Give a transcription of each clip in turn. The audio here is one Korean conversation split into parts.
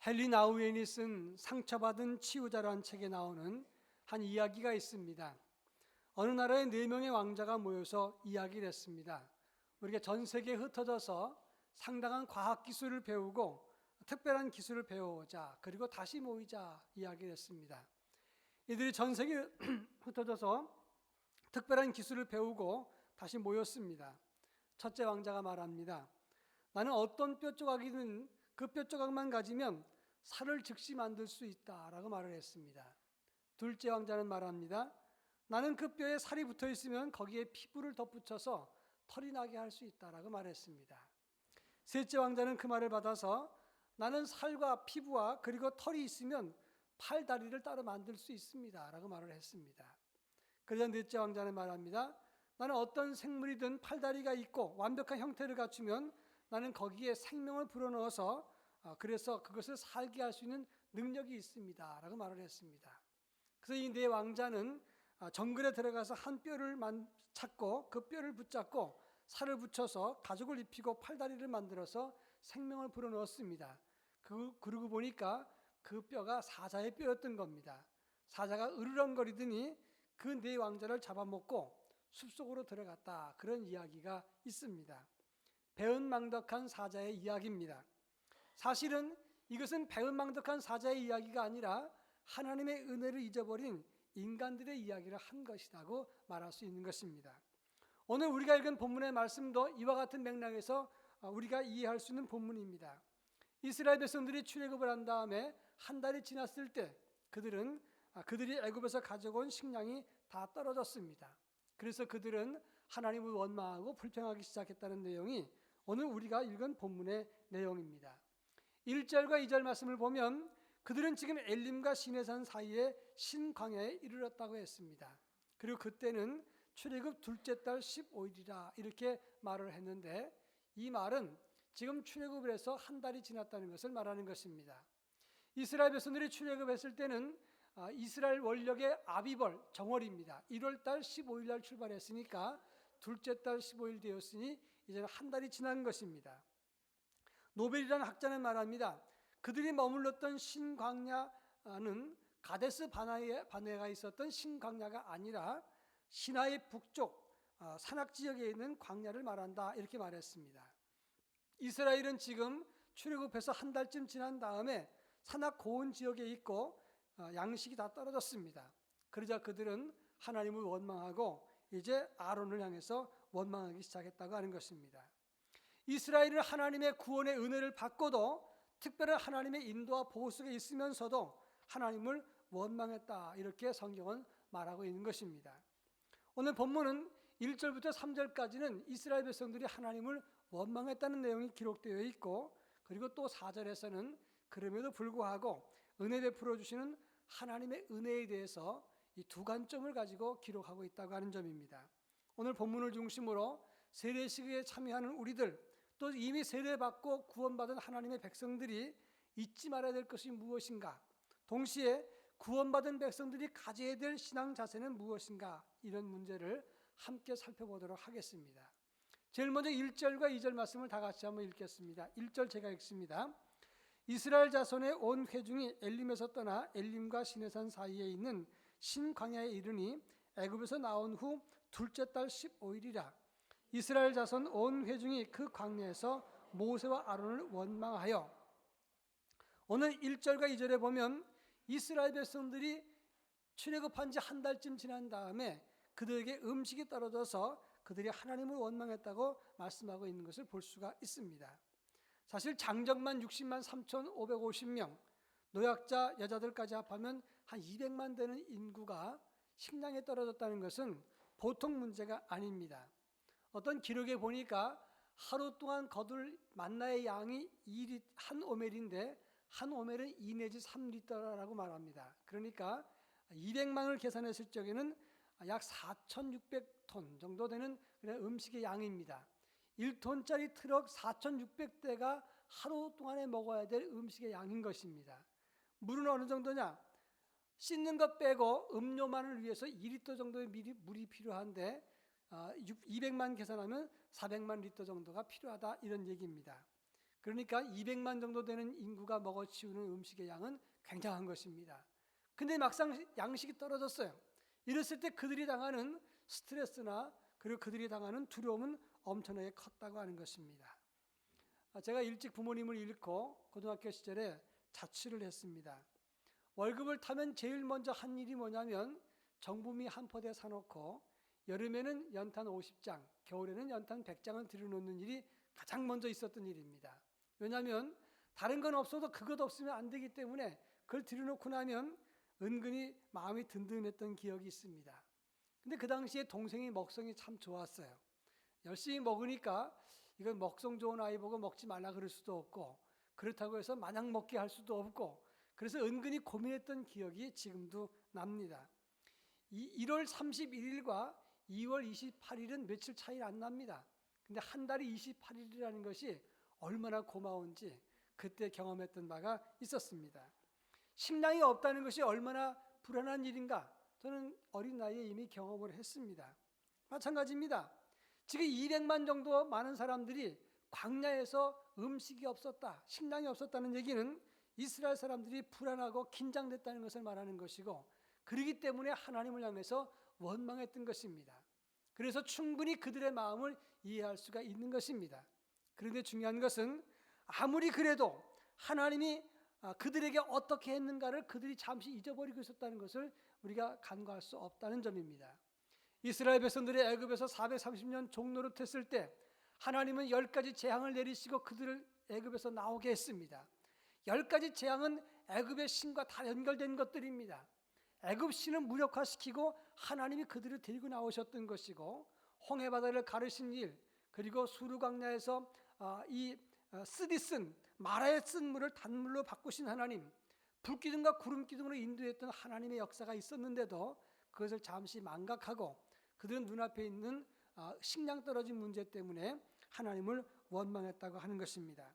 헨리 나우엔이 쓴 상처받은 치유자라는 책에 나오는 한 이야기가 있습니다. 어느 나라의 4명의 왕자가 모여서 이야기를 했습니다. 우리가 전 세계에 흩어져서 상당한 과학기술을 배우고 특별한 기술을 배워오자, 그리고 다시 모이자 이야기를 했습니다. 이들이 전 세계에 흩어져서 특별한 기술을 배우고 다시 모였습니다. 첫째 왕자가 말합니다. 나는 어떤 뼈 조각이든 그 뼈 조각만 가지면 살을 즉시 만들 수 있다라고 말을 했습니다. 둘째 왕자는 말합니다. 나는 그 뼈에 살이 붙어 있으면 거기에 피부를 덧붙여서 털이 나게 할 수 있다라고 말했습니다. 셋째 왕자는 그 말을 받아서 나는 살과 피부와 그리고 털이 있으면 팔, 다리를 따로 만들 수 있습니다 라고 말을 했습니다. 그러자 넷째 왕자는 말합니다. 나는 어떤 생물이든 팔다리가 있고 완벽한 형태를 갖추면 나는 거기에 생명을 불어넣어서 그래서 그것을 살게 할 수 있는 능력이 있습니다 라고 말을 했습니다. 그래서 이 네 왕자는 정글에 들어가서 한 뼈를 찾고 그 뼈를 붙잡고 살을 붙여서 가죽을 입히고 팔다리를 만들어서 생명을 불어넣었습니다. 그러고 보니까 그 뼈가 사자의 뼈였던 겁니다. 사자가 으르렁거리더니 그 네 왕자를 잡아먹고 숲속으로 들어갔다, 그런 이야기가 있습니다. 배은망덕한 사자의 이야기입니다. 사실은 이것은 배은망덕한 사자의 이야기가 아니라 하나님의 은혜를 잊어버린 인간들의 이야기를 한 것이라고 말할 수 있는 것입니다. 오늘 우리가 읽은 본문의 말씀도 이와 같은 맥락에서 우리가 이해할 수 있는 본문입니다. 이스라엘 백성들이 출애굽을 한 다음에 한 달이 지났을 때 그들이 애굽에서 가져온 식량이 다 떨어졌습니다. 그래서 그들은 하나님을 원망하고 불평하기 시작했다는 내용이 오늘 우리가 읽은 본문의 내용입니다. 1절과 2절 말씀을 보면 그들은 지금 엘림과 시내산 사이에 신광야에 이르렀다고 했습니다. 그리고 그때는 출애굽 둘째 달 15일이라 이렇게 말을 했는데, 이 말은 지금 출애굽을 해서 한 달이 지났다는 것을 말하는 것입니다. 이스라엘 백성들이 출애굽했을 때는 이스라엘 원력의 아비벌 정월입니다. 1월 달 15일 날 출발했으니까 둘째 달 15일 되었으니 이제는 한 달이 지난 것입니다. 노벨이라는 학자는 말합니다. 그들이 머물렀던 신광야는 가데스 바네가 있었던 신광야가 아니라 시나이 북쪽 산악지역에 있는 광야를 말한다, 이렇게 말했습니다. 이스라엘은 지금 출애굽해서 한 달쯤 지난 다음에 산악 고원 지역에 있고 양식이 다 떨어졌습니다. 그러자 그들은 하나님을 원망하고 이제 아론을 향해서 원망하기 시작했다고 하는 것입니다. 이스라엘은 하나님의 구원의 은혜를 받고도 특별한 하나님의 인도와 보호 속에 있으면서도 하나님을 원망했다, 이렇게 성경은 말하고 있는 것입니다. 오늘 본문은 1절부터 3절까지는 이스라엘 백성들이 하나님을 원망했다는 내용이 기록되어 있고, 그리고 또 4절에서는 그럼에도 불구하고 은혜 베풀어 주시는 하나님의 은혜에 대해서 이 두 관점을 가지고 기록하고 있다고 하는 점입니다. 오늘 본문을 중심으로 세례식에 참여하는 우리들, 또 이미 세례받고 구원받은 하나님의 백성들이 잊지 말아야 될 것이 무엇인가, 동시에 구원받은 백성들이 가져야 될 신앙 자세는 무엇인가, 이런 문제를 함께 살펴보도록 하겠습니다. 제일 먼저 1절과 2절 말씀을 다 같이 한번 읽겠습니다. 1절 제가 읽습니다. 이스라엘 자손의 온 회중이 엘림에서 떠나 엘림과 시내산 사이에 있는 신광야에 이르니 애굽에서 나온 후 둘째 달 15일이라. 이스라엘 자손 온 회중이 그 광야에서 모세와 아론을 원망하여. 오늘 1절과 2절에 보면 이스라엘 백성들이 출애굽한 지 한 달쯤 지난 다음에 그들에게 음식이 떨어져서 그들이 하나님을 원망했다고 말씀하고 있는 것을 볼 수가 있습니다. 사실 장정만 60만 3,550명, 노약자 여자들까지 합하면 한 200만 되는 인구가 식량에 떨어졌다는 것은 보통 문제가 아닙니다. 어떤 기록에 보니까 하루 동안 거둘 만나의 양이 한 오멜인데 한 오멜은 2 내지 3리터라고 말합니다. 그러니까 200만을 계산했을 적에는 약 4,600톤 정도 되는 음식의 양입니다. 1톤짜리 트럭 4,600대가 하루 동안에 먹어야 될 음식의 양인 것입니다. 물은 어느 정도냐? 씻는 것 빼고 음료만을 위해서 2리터 정도의 물이 필요한데 200만 계산하면 400만 리터 정도가 필요하다, 이런 얘기입니다. 그러니까 200만 정도 되는 인구가 먹어치우는 음식의 양은 굉장한 것입니다. 근데 막상 양식이 떨어졌어요. 이랬을 때 그들이 당하는 스트레스나 그리고 그들이 당하는 두려움은 엄청나게 컸다고 하는 것입니다. 제가 일찍 부모님을 잃고 고등학교 시절에 자취를 했습니다. 월급을 타면 제일 먼저 한 일이 뭐냐면 정부미 한 포대 사놓고 여름에는 연탄 50장, 겨울에는 연탄 100장을 들여놓는 일이 가장 먼저 있었던 일입니다. 왜냐하면 다른 건 없어도 그것 없으면 안 되기 때문에 그걸 들여놓고 나면 은근히 마음이 든든했던 기억이 있습니다. 근데 그 당시에 동생이 먹성이 참 좋았어요. 열심히 먹으니까 이건 먹성 좋은 아이 보고 먹지 말라 그럴 수도 없고 그렇다고 해서 마냥 먹게 할 수도 없고 그래서 은근히 고민했던 기억이 지금도 납니다. 1월 31일과 2월 28일은 며칠 차이 안 납니다. 근데 한 달이 28일이라는 것이 얼마나 고마운지 그때 경험했던 바가 있었습니다. 식량이 없다는 것이 얼마나 불안한 일인가 저는 어린 나이에 이미 경험을 했습니다. 마찬가지입니다. 지금 200만 정도 많은 사람들이 광야에서 음식이 없었다, 식량이 없었다는 얘기는 이스라엘 사람들이 불안하고 긴장됐다는 것을 말하는 것이고 그러기 때문에 하나님을 향해서 원망했던 것입니다. 그래서 충분히 그들의 마음을 이해할 수가 있는 것입니다. 그런데 중요한 것은 아무리 그래도 하나님이 그들에게 어떻게 했는가를 그들이 잠시 잊어버리고 있었다는 것을 우리가 간과할 수 없다는 점입니다. 이스라엘 백성들이 애굽에서 430년 종노릇했을 때 하나님은 10가지 재앙을 내리시고 그들을 애굽에서 나오게 했습니다. 10가지 재앙은 애굽의 신과 다 연결된 것들입니다. 애굽 신은 무력화시키고 하나님이 그들을 데리고 나오셨던 것이고 홍해바다를 가르신 일 그리고 수르 광야에서 이 쓰디 쓴 마라에 쓴 물을 단물로 바꾸신 하나님 불기둥과 구름기둥으로 인도했던 하나님의 역사가 있었는데도 그것을 잠시 망각하고 그들은 눈앞에 있는 식량 떨어진 문제 때문에 하나님을 원망했다고 하는 것입니다.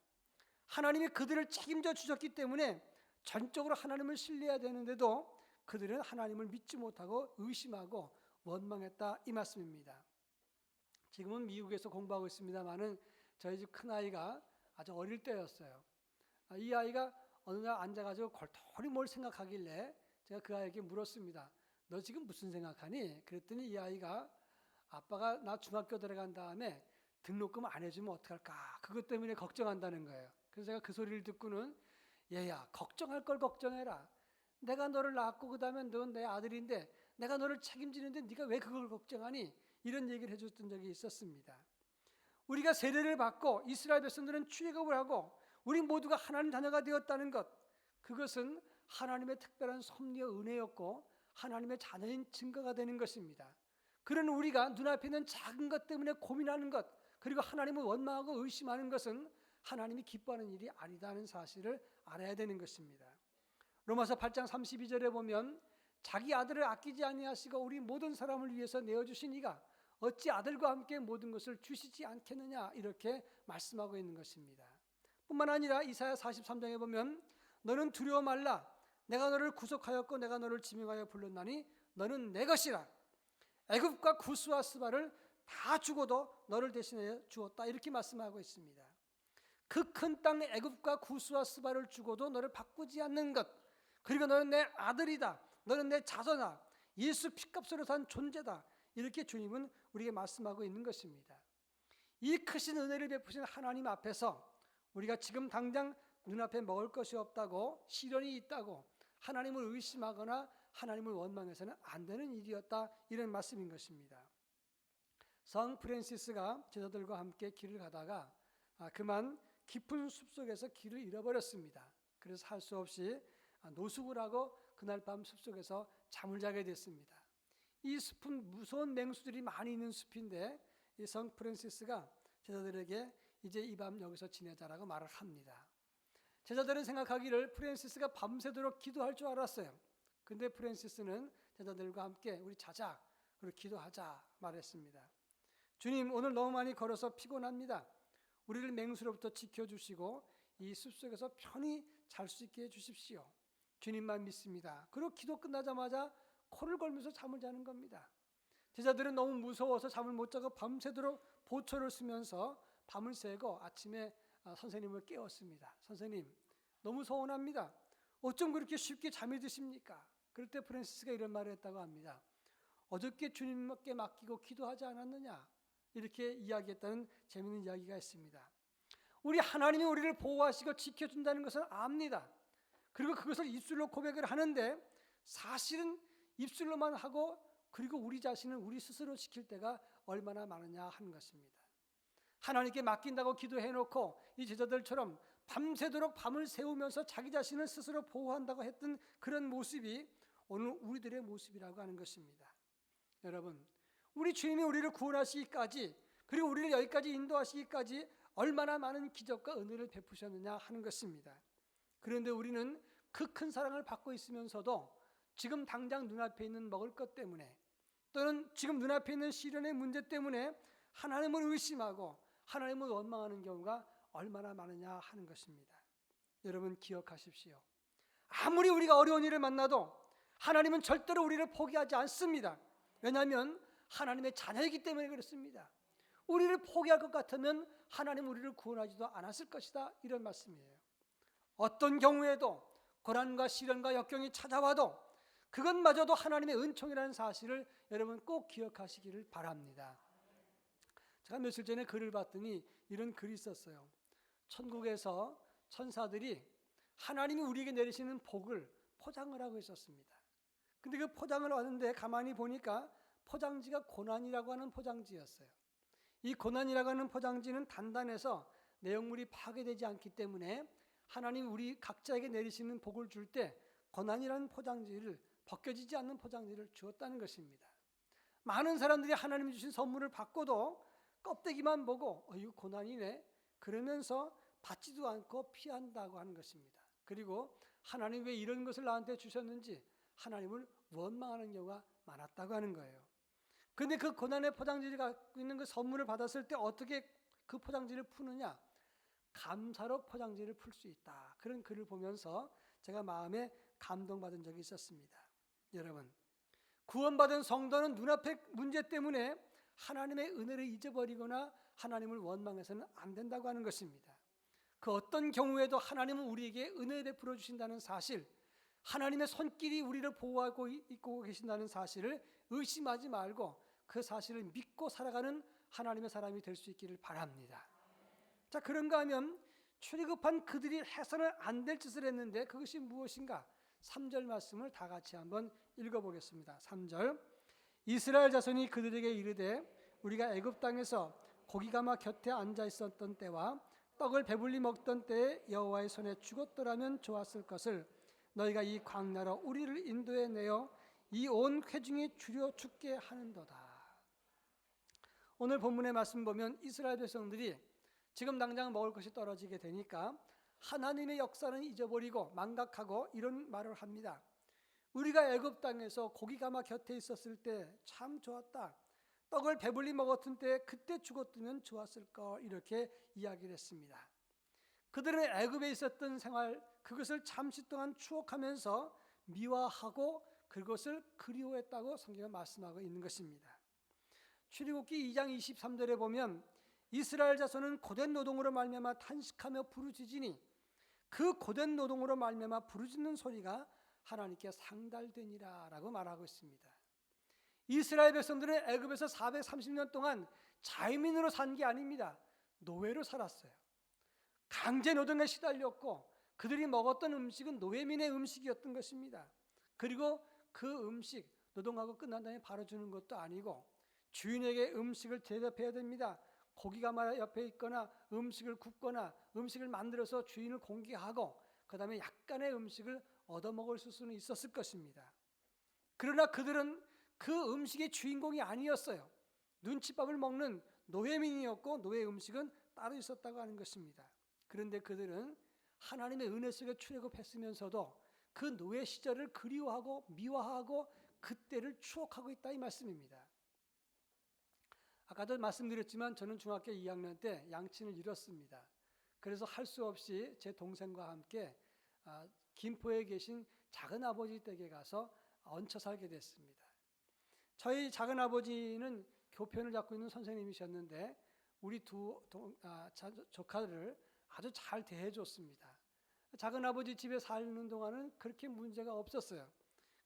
하나님이 그들을 책임져 주셨기 때문에 전적으로 하나님을 신뢰해야 되는데도 그들은 하나님을 믿지 못하고 의심하고 원망했다 이 말씀입니다. 지금은 미국에서 공부하고 있습니다마는 저희 집 큰아이가 아주 어릴 때였어요. 이 아이가 어느 날 앉아가지고 골똘히 뭘 생각하길래 제가 그 아이에게 물었습니다. 너 지금 무슨 생각하니? 그랬더니 이 아이가 아빠가 나 중학교 들어간 다음에 등록금 안 해주면 어떡할까? 그것 때문에 걱정한다는 거예요. 그래서 제가 그 소리를 듣고는 얘야 걱정할 걸 걱정해라. 내가 너를 낳았고 그 다음에 넌 내 아들인데 내가 너를 책임지는데 네가 왜 그걸 걱정하니? 이런 얘기를 해줬던 적이 있었습니다. 우리가 세례를 받고 이스라엘 백성들은 출애굽을 하고 우리 모두가 하나님 자녀가 되었다는 것 그것은 하나님의 특별한 섭리와 은혜였고 하나님의 자녀인 증거가 되는 것입니다. 그런 우리가 눈앞에 있는 작은 것 때문에 고민하는 것 그리고 하나님을 원망하고 의심하는 것은 하나님이 기뻐하는 일이 아니다는 사실을 알아야 되는 것입니다. 로마서 8장 32절에 보면 자기 아들을 아끼지 아니하시고 우리 모든 사람을 위해서 내어주신 이가 어찌 아들과 함께 모든 것을 주시지 않겠느냐 이렇게 말씀하고 있는 것입니다. 뿐만 아니라 이사야 43장에 보면 너는 두려워 말라 내가 너를 구속하였고 내가 너를 지명하여 불렀나니 너는 내 것이라 애굽과 구스와 스바를 다 주고도 너를 대신하여 주었다 이렇게 말씀하고 있습니다. 그 큰 땅 애굽과 구스와 스바를 주고도 너를 바꾸지 않는 것 그리고 너는 내 아들이다 너는 내 자손아 예수 피값으로 산 존재다 이렇게 주님은 우리에게 말씀하고 있는 것입니다. 이 크신 은혜를 베푸신 하나님 앞에서 우리가 지금 당장 눈앞에 먹을 것이 없다고 시련이 있다고 하나님을 의심하거나 하나님을 원망해서는 안 되는 일이었다 이런 말씀인 것입니다. 성 프란시스가 제자들과 함께 길을 가다가 그만 깊은 숲속에서 길을 잃어버렸습니다. 그래서 할 수 없이 노숙을 하고 그날 밤 숲속에서 잠을 자게 됐습니다. 이 숲은 무서운 맹수들이 많이 있는 숲인데 이 성 프란시스가 제자들에게 이제 이 밤 여기서 지내자라고 말을 합니다. 제자들은 생각하기를 프란시스가 밤새도록 기도할 줄 알았어요. 근데 프란시스는 제자들과 함께 우리 자자 그리고 기도하자 말했습니다. 주님 오늘 너무 많이 걸어서 피곤합니다. 우리를 맹수로부터 지켜주시고 이 숲속에서 편히 잘 수 있게 해주십시오. 주님만 믿습니다. 그리고 기도 끝나자마자 코를 걸면서 잠을 자는 겁니다. 제자들은 너무 무서워서 잠을 못 자고 밤새도록 보초를 쓰면서 밤을 새고 아침에 선생님을 깨웠습니다. 선생님, 너무 서운합니다. 어쩜 그렇게 쉽게 잠이 드십니까? 그럴 때 프랜시스가 이런 말을 했다고 합니다. 어저께 주님께 맡기고 기도하지 않았느냐? 이렇게 이야기했다는 재미있는 이야기가 있습니다. 우리 하나님이 우리를 보호하시고 지켜준다는 것을 압니다. 그리고 그것을 입술로 고백을 하는데 사실은 입술로만 하고 그리고 우리 자신을 우리 스스로 지킬 때가 얼마나 많으냐 하는 것입니다. 하나님께 맡긴다고 기도해놓고 이 제자들처럼 밤새도록 밤을 새우면서 자기 자신을 스스로 보호한다고 했던 그런 모습이 오늘 우리들의 모습이라고 하는 것입니다. 여러분, 우리 주님이 우리를 구원하시기까지 그리고 우리를 여기까지 인도하시기까지 얼마나 많은 기적과 은혜를 베푸셨느냐 하는 것입니다. 그런데 우리는 그 큰 사랑을 받고 있으면서도 지금 당장 눈앞에 있는 먹을 것 때문에 또는 지금 눈앞에 있는 시련의 문제 때문에 하나님을 의심하고 하나님을 원망하는 경우가 얼마나 많으냐 하는 것입니다. 여러분 기억하십시오. 아무리 우리가 어려운 일을 만나도 하나님은 절대로 우리를 포기하지 않습니다. 왜냐하면 하나님의 자녀이기 때문에 그렇습니다. 우리를 포기할 것 같으면 하나님 우리를 구원하지도 않았을 것이다, 이런 말씀이에요. 어떤 경우에도 고난과 시련과 역경이 찾아와도 그것마저도 하나님의 은총이라는 사실을 여러분 꼭 기억하시기를 바랍니다. 제가 며칠 전에 글을 봤더니 이런 글이 있었어요. 천국에서 천사들이 하나님이 우리에게 내리시는 복을 포장을 하고 있었습니다. 근데 그 포장을 하는데 가만히 보니까 포장지가 고난이라고 하는 포장지였어요. 이 고난이라고 하는 포장지는 단단해서 내용물이 파괴되지 않기 때문에 하나님 우리 각자에게 내리시는 복을 줄 때 고난이라는 포장지를, 벗겨지지 않는 포장지를 주었다는 것입니다. 많은 사람들이 하나님이 주신 선물을 받고도 껍데기만 보고 이거 고난이네 그러면서 받지도 않고 피한다고 하는 것입니다. 그리고 하나님 왜 이런 것을 나한테 주셨는지 하나님을 원망하는 경우가 많았다고 하는 거예요. 그런데 그 고난의 포장지를 갖고 있는 그 선물을 받았을 때 어떻게 그 포장지를 푸느냐? 감사로 포장지를 풀 수 있다. 그런 글을 보면서 제가 마음에 감동받은 적이 있었습니다. 여러분, 구원받은 성도는 눈앞의 문제 때문에 하나님의 은혜를 잊어버리거나 하나님을 원망해서는 안 된다고 하는 것입니다. 그 어떤 경우에도 하나님은 우리에게 은혜를 베풀어 주신다는 사실, 하나님의 손길이 우리를 보호하고 있고 계신다는 사실을 의심하지 말고 그 사실을 믿고 살아가는 하나님의 사람이 될 수 있기를 바랍니다. 자, 그런가 하면 출애굽한 그들이 해서는 안 될 짓을 했는데 그것이 무엇인가? 3절 말씀을 다 같이 한번 읽어보겠습니다. 3절, 이스라엘 자손이 그들에게 이르되 우리가 애굽 땅에서 고기가마 곁에 앉아 있었던 때와 떡을 배불리 먹던 때에 여호와의 손에 죽었더라면 좋았을 것을 너희가 이 광야로 우리를 인도해 내어 이 온 회중이 주려 죽게 하는도다. 오늘 본문의 말씀 보면 이스라엘 백성들이 지금 당장 먹을 것이 떨어지게 되니까 하나님의 역사는 잊어버리고 망각하고 이런 말을 합니다. 우리가 애굽 땅에서 고기가마 곁에 있었을 때 참 좋았다. 떡을 배불리 먹었던 때 그때 죽었으면 좋았을 걸, 이렇게 이야기를 했습니다. 그들은 애굽에 있었던 생활, 그것을 잠시 동안 추억하면서 미화하고 그것을 그리워했다고 성경은 말씀하고 있는 것입니다. 출애굽기 2장 23절에 보면 이스라엘 자손은 고된 노동으로 말미암아 탄식하며 부르짖으니 그 고된 노동으로 말미암아 부르짖는 소리가 하나님께 상달되니라 라고 말하고 있습니다. 이스라엘 백성들은 애굽에서 430년 동안 자유민으로 산 게 아닙니다. 노예로 살았어요. 강제 노동에 시달렸고 그들이 먹었던 음식은 노예민의 음식이었던 것입니다. 그리고 그 음식 노동하고 끝난 다음에 바로 주는 것도 아니고 주인에게 음식을 대접해야 됩니다. 고기가마 옆에 있거나 음식을 굽거나 음식을 만들어서 주인을 공개하고 그 다음에 약간의 음식을 얻어먹을 수는 있었을 것입니다. 그러나 그들은 그 음식의 주인공이 아니었어요. 눈칫밥을 먹는 노예민이었고 노예 음식은 따로 있었다고 하는 것입니다. 그런데 그들은 하나님의 은혜 속에 출애굽했으면서도 그 노예 시절을 그리워하고 미화하고 그때를 추억하고 있다, 이 말씀입니다. 아까도 말씀드렸지만 저는 중학교 2학년 때 양친을 잃었습니다. 그래서 할 수 없이 제 동생과 함께 김포에 계신 작은아버지 댁에 가서 얹혀 살게 됐습니다. 저희 작은아버지는 교편을 잡고 있는 선생님이셨는데 우리 두 조카를 아주 잘 대해줬습니다. 작은 아버지 집에 사는 동안은 그렇게 문제가 없었어요.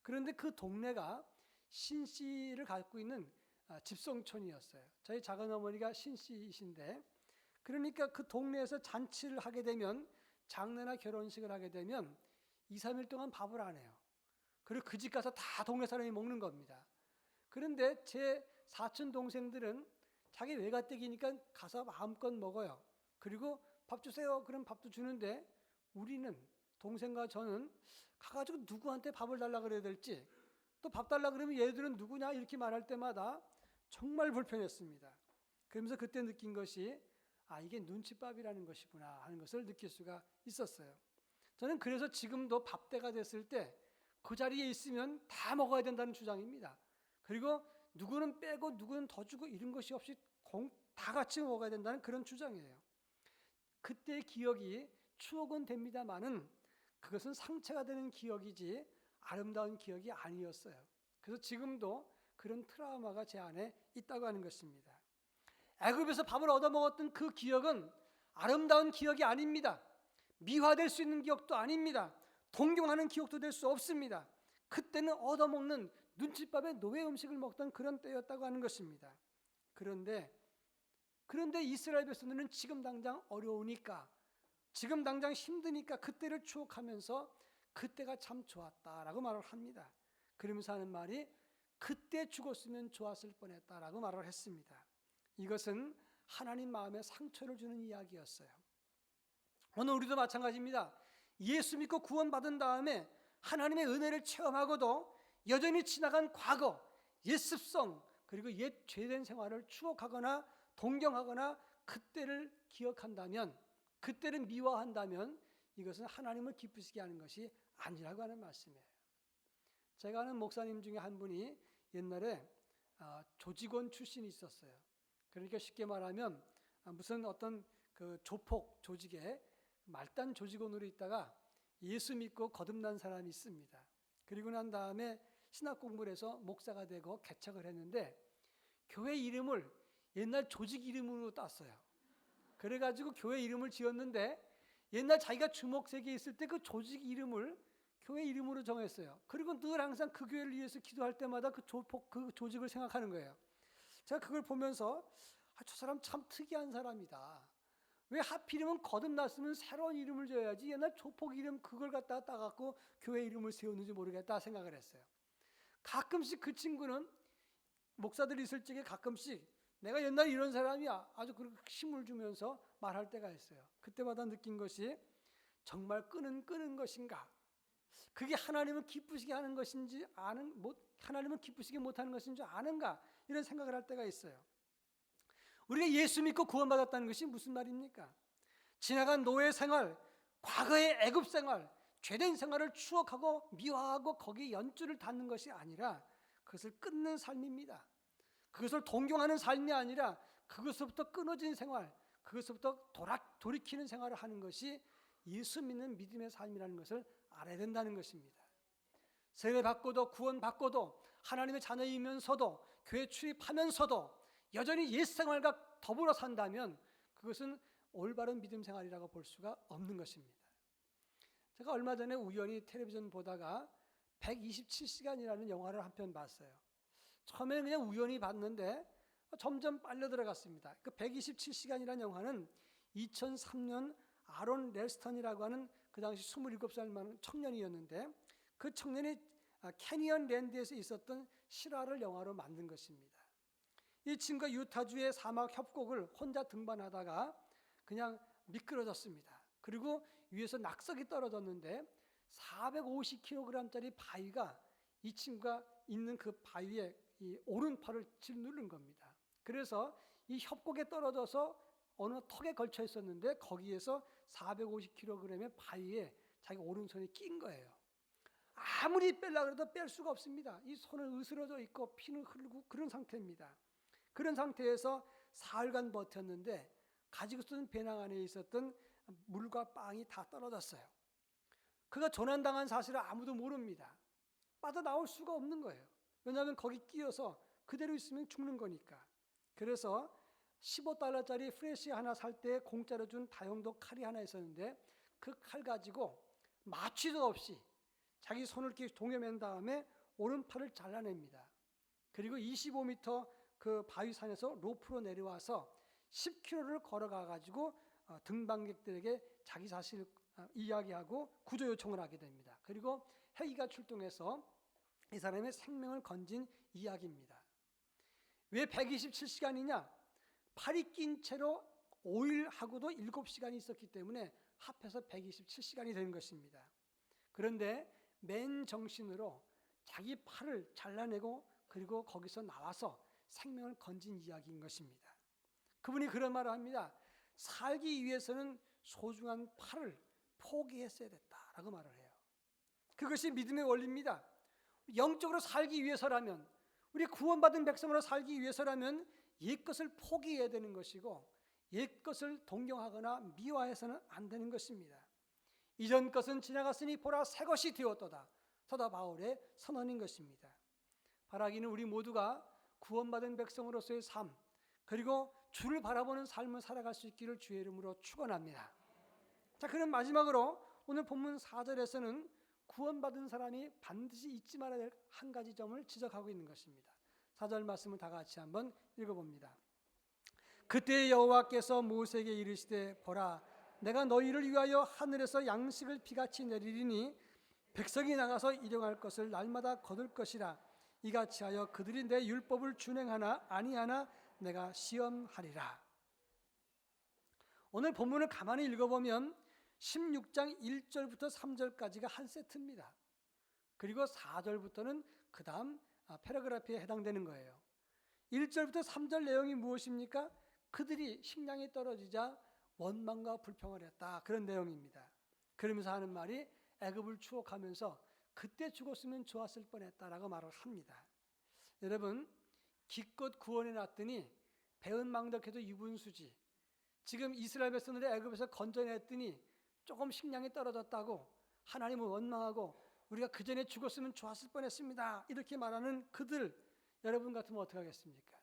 그런데 그 동네가 신씨를 갖고 있는 집성촌이었어요. 저희 작은 어머니가 신씨이신데, 그러니까 그 동네에서 잔치를 하게 되면, 장례나 결혼식을 하게 되면 2, 3일 동안 밥을 안 해요. 그리고 그 집 가서 다 동네 사람이 먹는 겁니다. 그런데 제 사촌 동생들은 자기 외가댁이니까 가서 마음껏 먹어요. 그리고 밥 주세요. 그럼 밥도 주는데, 우리는, 동생과 저는 가가지고 누구한테 밥을 달라 그래야 될지, 또 밥 달라 그러면 얘들은 누구냐 이렇게 말할 때마다 정말 불편했습니다. 그러면서 그때 느낀 것이, 이게 눈칫밥이라는 것이구나 하는 것을 느낄 수가 있었어요. 저는 그래서 지금도 밥때가 됐을 때 그 자리에 있으면 다 먹어야 된다는 주장입니다. 그리고 누구는 빼고 누구는 더 주고 이런 것이 없이 다 같이 먹어야 된다는 그런 주장이에요. 그때의 기억이 추억은 됩니다만은 그것은 상처가 되는 기억이지 아름다운 기억이 아니었어요. 그래서 지금도 그런 트라우마가 제 안에 있다고 하는 것입니다. 애굽에서 밥을 얻어먹었던 그 기억은 아름다운 기억이 아닙니다. 미화될 수 있는 기억도 아닙니다. 동경하는 기억도 될 수 없습니다. 그때는 얻어먹는 눈칫밥에 노예 음식을 먹던 그런 때였다고 하는 것입니다. 그런데 이스라엘 백성들은 지금 당장 어려우니까, 지금 당장 힘드니까 그때를 추억하면서 그때가 참 좋았다라고 말을 합니다. 그러면서 하는 말이, 그때 죽었으면 좋았을 뻔했다라고 말을 했습니다. 이것은 하나님 마음에 상처를 주는 이야기였어요. 오늘 우리도 마찬가지입니다. 예수 믿고 구원받은 다음에 하나님의 은혜를 체험하고도 여전히 지나간 과거, 옛 습성, 그리고 옛 죄된 생활을 추억하거나 동경하거나 그때를 기억한다면, 그때를 미워한다면 이것은 하나님을 기쁘시게 하는 것이 아니라고 하는 말씀이에요. 제가 아는 목사님 중에 한 분이 옛날에 조직원 출신이 있었어요. 그러니까 쉽게 말하면 무슨 어떤 그 조폭 조직에 말단 조직원으로 있다가 예수 믿고 거듭난 사람이 있습니다. 그리고 난 다음에 신학 공부를 해서 목사가 되고 개척을 했는데, 교회 이름을 옛날 조직 이름으로 땄어요. 그래가지고 교회 이름을 지었는데, 옛날 자기가 주목세계에 있을 때 그 조직 이름을 교회 이름으로 정했어요. 그리고 늘 항상 그 교회를 위해서 기도할 때마다 그 조직을 생각하는 거예요. 제가 그걸 보면서 저 사람 참 특이한 사람이다. 왜 하필이면 거듭났으면 새로운 이름을 줘야지 옛날 조폭 이름 그걸 갖다가 따갖고 교회 이름을 세웠는지 모르겠다 생각을 했어요. 가끔씩 그 친구는 목사들이 있을 적에 가끔씩 내가 옛날에 이런 사람이야 아주 그렇게 힘을 주면서 말할 때가 있어요. 그때마다 느낀 것이, 정말 끄는 것인가? 그게 하나님을 기쁘시게 하는 것인지 하나님을 기쁘시게 못하는 것인지 아는가? 이런 생각을 할 때가 있어요. 우리가 예수 믿고 구원받았다는 것이 무슨 말입니까? 지나간 노예 생활, 과거의 애굽 생활, 죄된 생활을 추억하고 미화하고 거기에 연줄을 닫는 것이 아니라 그것을 끊는 삶입니다. 그것을 동경하는 삶이 아니라 그것부터 끊어진 생활, 그것부터 돌이키는 생활을 하는 것이 예수 믿는 믿음의 삶이라는 것을 알아야 된다는 것입니다. 세례받고도 구원받고도 하나님의 자녀이면서도 교회 출입하면서도 여전히 옛 생활과 더불어 산다면 그것은 올바른 믿음 생활이라고 볼 수가 없는 것입니다. 제가 얼마 전에 우연히 텔레비전 보다가 127시간이라는 영화를 한 편 봤어요. 처음에는 그냥 우연히 봤는데 점점 빨려 들어갔습니다. 그 127시간이라는 영화는 2003년 아론 렐스턴이라고 하는 그 당시 27살 많은 청년이었는데, 그 청년이 캐니언 랜드에서 있었던 실화를 영화로 만든 것입니다. 이 친구가 유타주의 사막 협곡을 혼자 등반하다가 그냥 미끄러졌습니다. 그리고 위에서 낙석이 떨어졌는데 450kg짜리 바위가 이 친구가 있는 그 바위에 이 오른팔을 짓누른 겁니다. 그래서 이 협곡에 떨어져서 어느 턱에 걸쳐 있었는데 거기에서 450kg의 바위에 자기 오른손이 낀 거예요. 아무리 빼려고 해도 뺄 수가 없습니다. 이 손은 으스러져 있고 피는 흐르고 그런 상태입니다. 그런 상태에서 사흘간 버텼는데 가지고 쓰는 배낭 안에 있었던 물과 빵이 다 떨어졌어요. 그가 조난당한 사실을 아무도 모릅니다. 빠져나올 수가 없는 거예요. 왜냐하면 거기 끼어서 그대로 있으면 죽는 거니까. 그래서 $15짜리 프레시 하나 살 때 공짜로 준 다용도 칼이 하나 있었는데 그 칼 가지고 마취도 없이 자기 손을 이렇게 동여맨 다음에 오른팔을 잘라냅니다. 그리고 25m 그 바위산에서 로프로 내려와서 10km를 걸어가 가지고 등반객들에게 자기 자신을 이야기하고 구조 요청을 하게 됩니다. 그리고 헬기가 출동해서 이 사람의 생명을 건진 이야기입니다. 왜 127시간이냐? 팔이 낀 채로 5일 하고도 7시간이 있었기 때문에 합해서 127시간이 된 것입니다. 그런데 맨 정신으로 자기 팔을 잘라내고 그리고 거기서 나와서 생명을 건진 이야기인 것입니다. 그분이 그런 말을 합니다. 살기 위해서는 소중한 팔을 포기했어야 됐다라고 말을 해요. 그것이 믿음의 원리입니다. 영적으로 살기 위해서라면, 우리 구원받은 백성으로 살기 위해서라면 옛것을 포기해야 되는 것이고 옛것을 동경하거나 미워해서는 안 되는 것입니다. 이전 것은 지나갔으니 보라 새 것이 되었도다. 사도 바울의 선언인 것입니다. 바라기는 우리 모두가 구원받은 백성으로서의 삶, 그리고 주를 바라보는 삶을 살아갈 수 있기를 주의 이름으로 축원합니다. 자, 그럼 마지막으로 오늘 본문 4절에서는 구원받은 사람이 반드시 잊지 말아야 될 한 가지 점을 지적하고 있는 것입니다. 4절 말씀을 다 같이 한번 읽어봅니다. 그때 여호와께서 모세에게 이르시되 보라 내가 너희를 위하여 하늘에서 양식을 비같이 내리리니 백성이 나가서 일용할 것을 날마다 거둘 것이라. 이같이 하여 그들이 내 율법을 준행하나 아니하나 내가 시험하리라. 오늘 본문을 가만히 읽어보면 16장 1절부터 3절까지가 한 세트입니다. 그리고 4절부터는 그 다음 패러그래프에 해당되는 거예요. 1절부터 3절 내용이 무엇입니까? 그들이 식량이 떨어지자 원망과 불평을 했다, 그런 내용입니다. 그러면서 하는 말이 애굽을 추억하면서 그때 죽었으면 좋았을 뻔했다라고 말을 합니다. 여러분, 기껏 구원해 놨더니 배은망덕해도 유분수지. 지금 이스라엘 백성들이 애굽에서 건져냈더니 조금 식량이 떨어졌다고 하나님을 원망하고 우리가 그 전에 죽었으면 좋았을 뻔했습니다, 이렇게 말하는 그들, 여러분 같으면 어떻게 하겠습니까?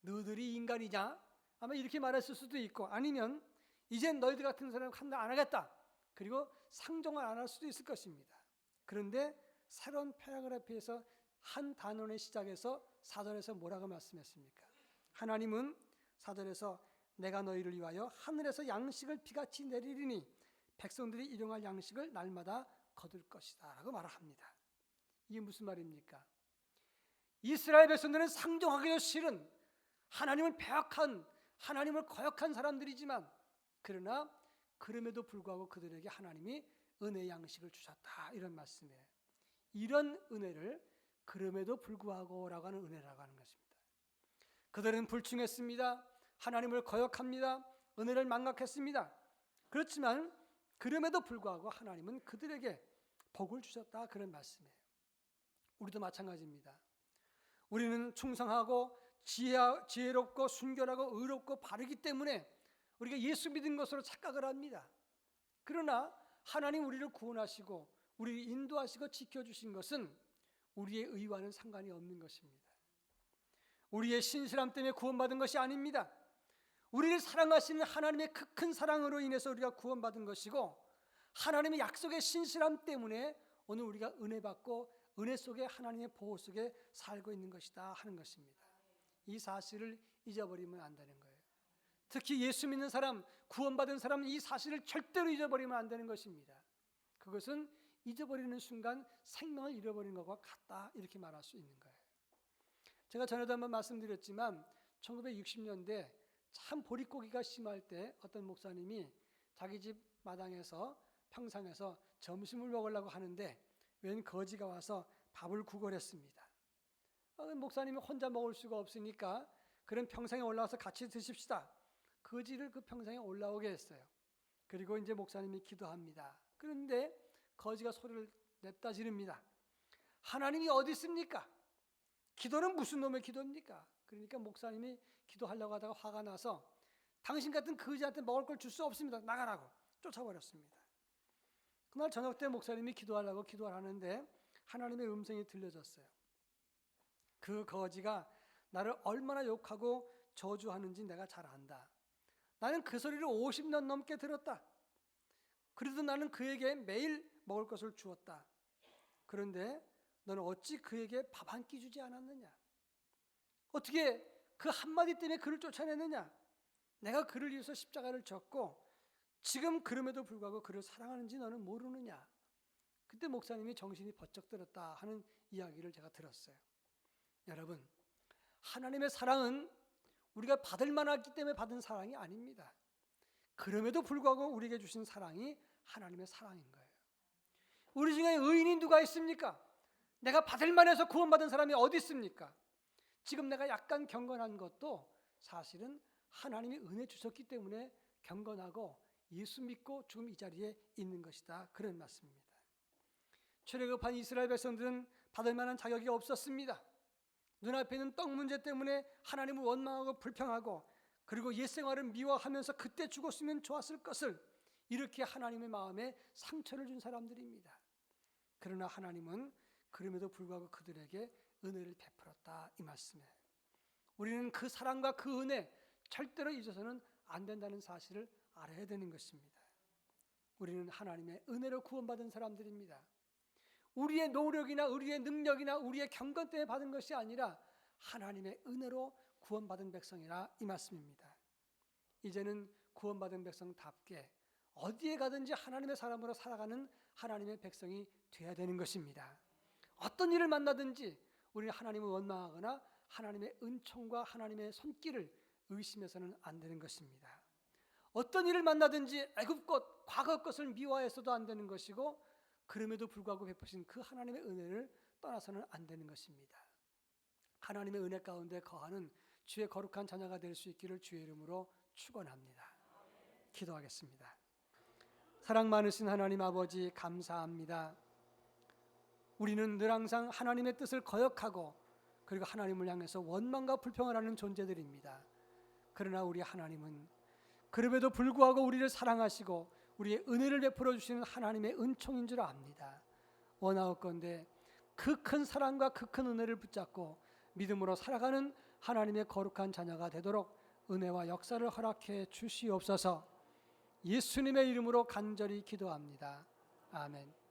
너희들이 인간이냐? 아마 이렇게 말했을 수도 있고, 아니면 이젠 너희들 같은 사람 판단 안 하겠다, 그리고 상종을 안 할 수도 있을 것입니다. 그런데 새로운 패러그래프에서 한 단원의 시작에서 4절에서 뭐라고 말씀했습니까? 하나님은 4절에서 내가 너희를 위하여 하늘에서 양식을 비같이 내리리니 백성들이 일용할 양식을 날마다 거둘 것이다 라고 말을 합니다. 이게 무슨 말입니까? 이스라엘 백성들은 상종하기도 싫은, 하나님을 배역한, 하나님을 거역한 사람들이지만, 그러나 그럼에도 불구하고 그들에게 하나님이 은혜의 양식을 주셨다, 이런 말씀이에요. 이런 은혜를 그럼에도 불구하고 라고 하는 은혜라고 하는 것입니다. 그들은 불충했습니다. 하나님을 거역합니다. 은혜를 망각했습니다. 그렇지만 그럼에도 불구하고 하나님은 그들에게 복을 주셨다, 그런 말씀이에요. 우리도 마찬가지입니다. 우리는 충성하고 지혜롭고 순결하고 의롭고 바르기 때문에 우리가 예수 믿은 것으로 착각을 합니다. 그러나 하나님 우리를 구원하시고 우리를 인도하시고 지켜주신 것은 우리의 의와는 상관이 없는 것입니다. 우리의 신실함 때문에 구원받은 것이 아닙니다. 우리를 사랑하시는 하나님의 그 큰 사랑으로 인해서 우리가 구원받은 것이고, 하나님의 약속의 신실함 때문에 오늘 우리가 은혜 받고 은혜 속에 하나님의 보호 속에 살고 있는 것이다 하는 것입니다. 이 사실을 잊어버리면 안 되는 거예요. 특히 예수 믿는 사람, 구원받은 사람은 이 사실을 절대로 잊어버리면 안 되는 것입니다. 그것은 잊어버리는 순간 생명을 잃어버리는 것과 같다, 이렇게 말할 수 있는 거예요. 제가 전에도 한번 말씀드렸지만 1960년대 참 보릿고기가 심할 때 어떤 목사님이 자기 집 마당에서 평상에서 점심을 먹으려고 하는데 웬 거지가 와서 밥을 구걸했습니다. 목사님이 혼자 먹을 수가 없으니까 그런 평상에 올라와서 같이 드십시다. 거지를 그 평상에 올라오게 했어요. 그리고 이제 목사님이 기도합니다. 그런데 거지가 소리를 냅다 지릅니다. 하나님이 어디 있습니까? 기도는 무슨 놈의 기도입니까? 그러니까 목사님이 기도하려고 하다가 화가 나서 당신 같은 거지한테 먹을 걸 줄 수 없습니다, 나가라고 쫓아버렸습니다. 그날 저녁 때 목사님이 기도하려고 기도를 하는데 하나님의 음성이 들려졌어요. 그 거지가 나를 얼마나 욕하고 저주하는지 내가 잘 안다. 나는 그 소리를 50년 넘게 들었다. 그래도 나는 그에게 매일 먹을 것을 주었다. 그런데 너는 어찌 그에게 밥 한 끼 주지 않았느냐? 어떻게 그 한마디 때문에 그를 쫓아내느냐? 내가 그를 위해서 십자가를 졌고 지금 그럼에도 불구하고 그를 사랑하는지 너는 모르느냐? 그때 목사님이 정신이 번쩍 들었다 하는 이야기를 제가 들었어요. 여러분, 하나님의 사랑은 우리가 받을 만하기 때문에 받은 사랑이 아닙니다. 그럼에도 불구하고 우리에게 주신 사랑이 하나님의 사랑인 거예요. 우리 중에 의인이 누가 있습니까? 내가 받을 만해서 구원받은 사람이 어디 있습니까? 지금 내가 약간 경건한 것도 사실은 하나님이 은혜 주셨기 때문에 경건하고 예수 믿고 지금 이 자리에 있는 것이다. 그런 말씀입니다. 출애굽한 이스라엘 백성들은 받을 만한 자격이 없었습니다. 눈앞에 있는 떡 문제 때문에 하나님을 원망하고 불평하고 그리고 옛 생활을 미워하면서 그때 죽었으면 좋았을 것을 이렇게 하나님의 마음에 상처를 준 사람들입니다. 그러나 하나님은 그럼에도 불구하고 그들에게 은혜를 베풀었다 이 말씀이에요. 우리는 그 사랑과 그 은혜 절대로 잊어서는 안 된다는 사실을 알아야 되는 것입니다. 우리는 하나님의 은혜로 구원받은 사람들입니다. 우리의 노력이나 우리의 능력이나 우리의 경건 때문에 받은 것이 아니라 하나님의 은혜로 구원받은 백성이라 이 말씀입니다. 이제는 구원받은 백성답게 어디에 가든지 하나님의 사람으로 살아가는 하나님의 백성이 되어야 되는 것입니다. 어떤 일을 만나든지 우리는 하나님을 원망하거나 하나님의 은총과 하나님의 손길을 의심해서는 안 되는 것입니다. 어떤 일을 만나든지 애굽 것, 과거 것을 미워해서도 안 되는 것이고 그럼에도 불구하고 베푸신 그 하나님의 은혜를 떠나서는 안 되는 것입니다. 하나님의 은혜 가운데 거하는 주의 거룩한 자녀가 될 수 있기를 주의 이름으로 축원합니다. 기도하겠습니다. 사랑 많으신 하나님 아버지 감사합니다. 우리는 늘 항상 하나님의 뜻을 거역하고 그리고 하나님을 향해서 원망과 불평을 하는 존재들입니다. 그러나 우리 하나님은 그럼에도 불구하고 우리를 사랑하시고 우리의 은혜를 베풀어 주시는 하나님의 은총인 줄 압니다. 원하옵건대 그 큰 사랑과 그 큰 은혜를 붙잡고 믿음으로 살아가는 하나님의 거룩한 자녀가 되도록 은혜와 역사를 허락해 주시옵소서. 예수님의 이름으로 간절히 기도합니다. 아멘.